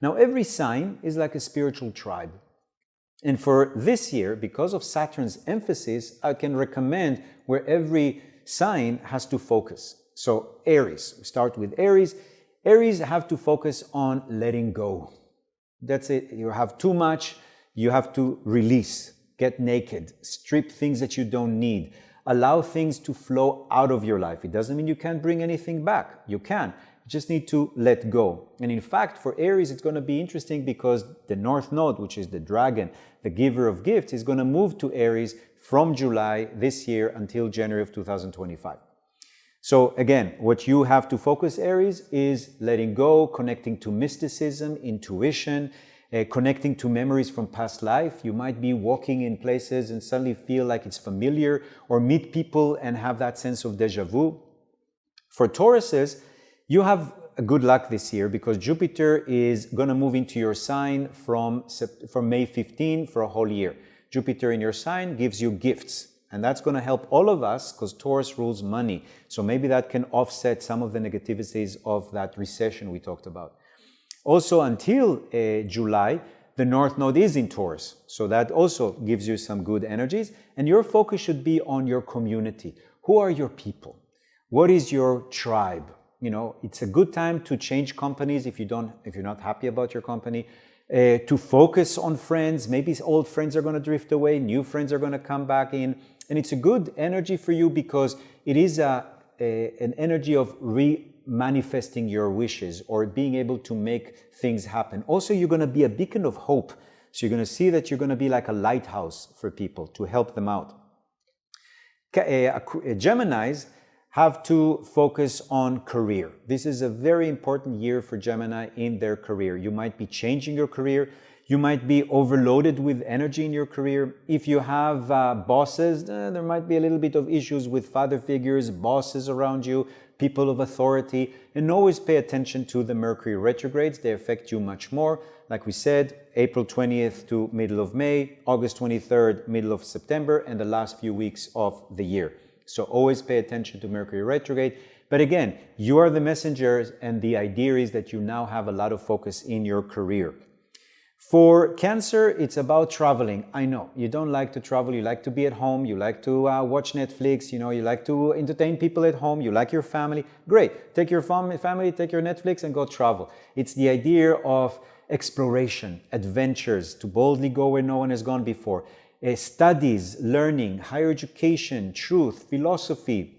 Now, every sign is like a spiritual tribe. And for this year, because of Saturn's emphasis, I can recommend where every sign has to focus. So Aries, we start with Aries. Aries have to focus on letting go. That's it. You have too much, you have to release, get naked, strip things that you don't need, allow things to flow out of your life. It doesn't mean you can't bring anything back. You can. You just need to let go. And in fact, for Aries, it's going to be interesting because the North Node, which is the dragon, the giver of gifts, is going to move to Aries from July this year until January of 2025. So again, what you have to focus, Aries, is letting go, connecting to mysticism, intuition, connecting to memories from past life. You might be walking in places and suddenly feel like it's familiar, or meet people and have that sense of déjà vu. For Tauruses, you have a good luck this year because Jupiter is going to move into your sign from May 15 for a whole year. Jupiter in your sign gives you gifts. And that's going to help all of us because Taurus rules money. So maybe that can offset some of the negativities of that recession we talked about. Also, until July, the North Node is in Taurus. So that also gives you some good energies. And your focus should be on your community. Who are your people? What is your tribe? You know, it's a good time to change companies if you're not happy about your company. To focus on friends. Maybe old friends are going to drift away, new friends are going to come back in. And it's a good energy for you because it is an energy of manifesting your wishes or being able to make things happen. Also, you're going to be a beacon of hope. So you're going to see that you're going to be like a lighthouse for people to help them out. Geminis have to focus on career. This is a very important year for Gemini in their career. You might be changing your career. You might be overloaded with energy in your career. If you have bosses, there might be a little bit of issues with father figures, bosses around you, people of authority. And always pay attention to the Mercury retrogrades. They affect you much more. Like we said, April 20th to middle of May, August 23rd, middle of September, and the last few weeks of the year. So always pay attention to Mercury retrograde. But again, you are the messengers, and the idea is that you now have a lot of focus in your career. For Cancer, it's about traveling. I know you don't like to travel. You like to be at home. You like to watch Netflix. You like to entertain people at home. You like your family. Great. Take your family, take your Netflix and go travel. It's the idea of exploration, adventures, to boldly go where no one has gone before. Studies, learning, higher education, truth, philosophy,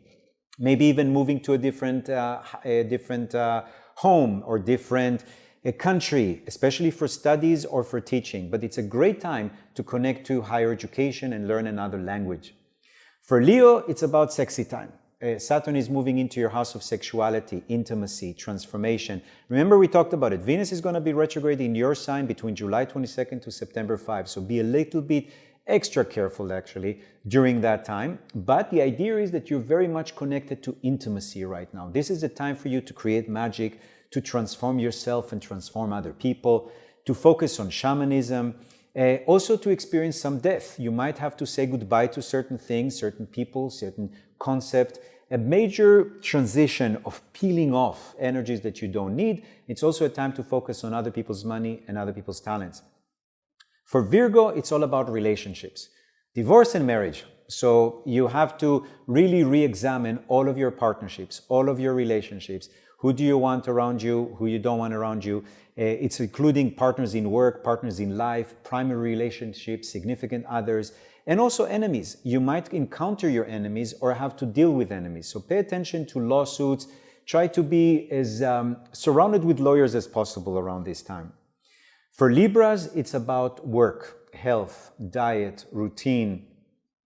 maybe even moving to a different home or different country, especially for studies or for teaching. But it's a great time to connect to higher education and learn another language. For Leo, it's about sexy time. Saturn is moving into your house of sexuality, intimacy, transformation. Remember, we talked about it. Venus is going to be retrograde in your sign between July 22nd to September 5. So be a little bit extra careful, actually, during that time. But the idea is that you're very much connected to intimacy right now. This is a time for you to create magic, to transform yourself and transform other people, to focus on shamanism, also to experience some death. You might have to say goodbye to certain things, certain people, certain concept, a major transition of peeling off energies that you don't need. It's also a time to focus on other people's money and other people's talents. For Virgo, it's all about relationships, divorce and marriage. So you have to really re-examine all of your partnerships, all of your relationships. Who do you want around you? Who you don't want around you? It's including partners in work, partners in life, primary relationships, significant others, and also enemies. You might encounter your enemies or have to deal with enemies. So pay attention to lawsuits. Try to be as surrounded with lawyers as possible around this time. For Libras, it's about work, health, diet, routine.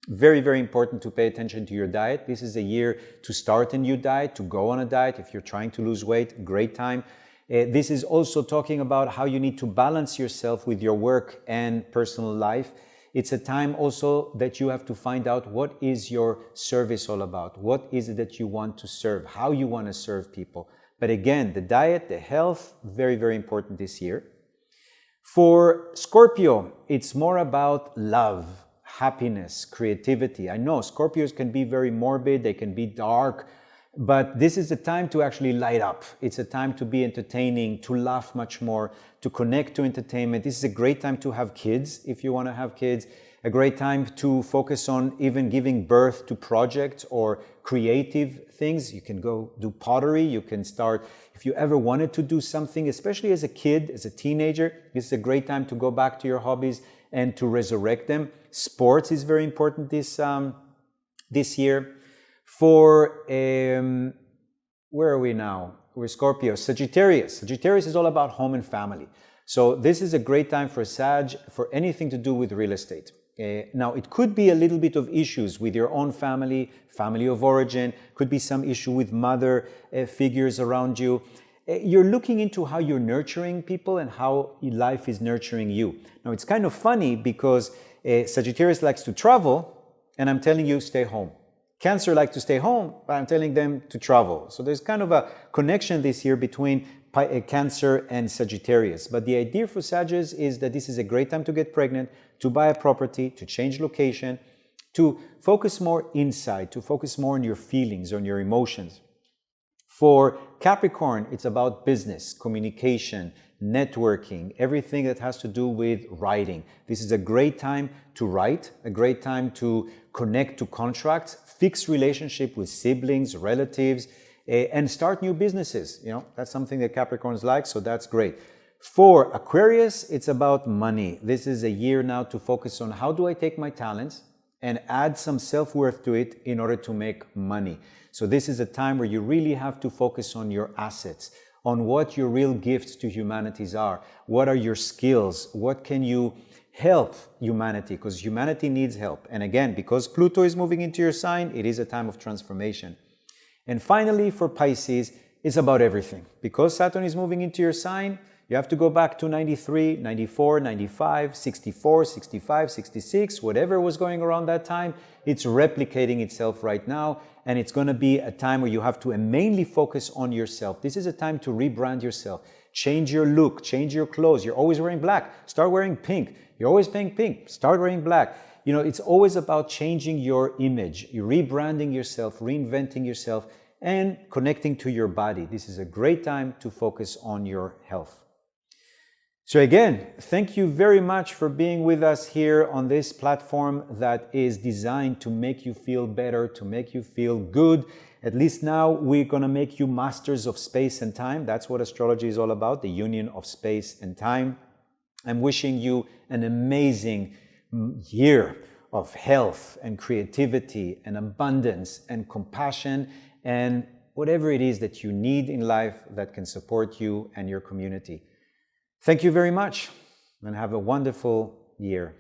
Very, very important to pay attention to your diet. This is a year to start a new diet, to go on a diet. If you're trying to lose weight, great time. This is also talking about how you need to balance yourself with your work and personal life. It's a time also that you have to find out what is your service all about. What is it that you want to serve? How you want to serve people. But again, the diet, the health, very, very important this year. For Scorpio, it's more about love, happiness, creativity. I know Scorpios can be very morbid, they can be dark, But this is a time to actually light up. It's a time to be entertaining, to laugh much more, to connect to entertainment. This is a great time to have kids if you want to have kids. A great time to focus on even giving birth to projects or creative things. You can go do pottery. You can start, if you ever wanted to do something, especially as a kid, as a teenager, this is a great time to go back to your hobbies and to resurrect them. Sports is very important this year. For, where are we now? We're Scorpio. Sagittarius. Sagittarius is all about home and family. So this is a great time for Sag, for anything to do with real estate. Now, it could be a little bit of issues with your own family, family of origin, could be some issue with mother figures around you. You're looking into how you're nurturing people and how life is nurturing you. Now, it's kind of funny because Sagittarius likes to travel, and I'm telling you, stay home. Cancer likes to stay home, but I'm telling them to travel. So there's kind of a connection this year between Cancer and Sagittarius. But the idea for Sagittarius is that this is a great time to get pregnant, to buy a property, to change location, to focus more inside, to focus more on your feelings, on your emotions. For Capricorn, it's about business, communication, networking, everything that has to do with writing. This is a great time to write, a great time to connect to contracts, fix relationship with siblings, relatives, and start new businesses. You know, that's something that Capricorns like, so that's great. For Aquarius, it's about money. This is a year now to focus on how do I take my talents and add some self-worth to it in order to make money. So this is a time where you really have to focus on your assets, on what your real gifts to humanity are. What are your skills? What can you help humanity? Because humanity needs help. And again, because Pluto is moving into your sign, it is a time of transformation. And finally, for Pisces, it's about everything. Because Saturn is moving into your sign, you have to go back to 93, 94, 95, 64, 65, 66, whatever was going around that time, it's replicating itself right now. And it's going to be a time where you have to mainly focus on yourself. This is a time to rebrand yourself. Change your look, change your clothes. You're always wearing black. Start wearing pink. You're always wearing pink. Start wearing black. You know, it's always about changing your image. You're rebranding yourself, reinventing yourself, and connecting to your body. This is a great time to focus on your health. So again, thank you very much for being with us here on this platform that is designed to make you feel better, to make you feel good. At least now we're going to make you masters of space and time. That's what astrology is all about, the union of space and time. I'm wishing you an amazing year of health and creativity and abundance and compassion and whatever it is that you need in life that can support you and your community. Thank you very much and have a wonderful year.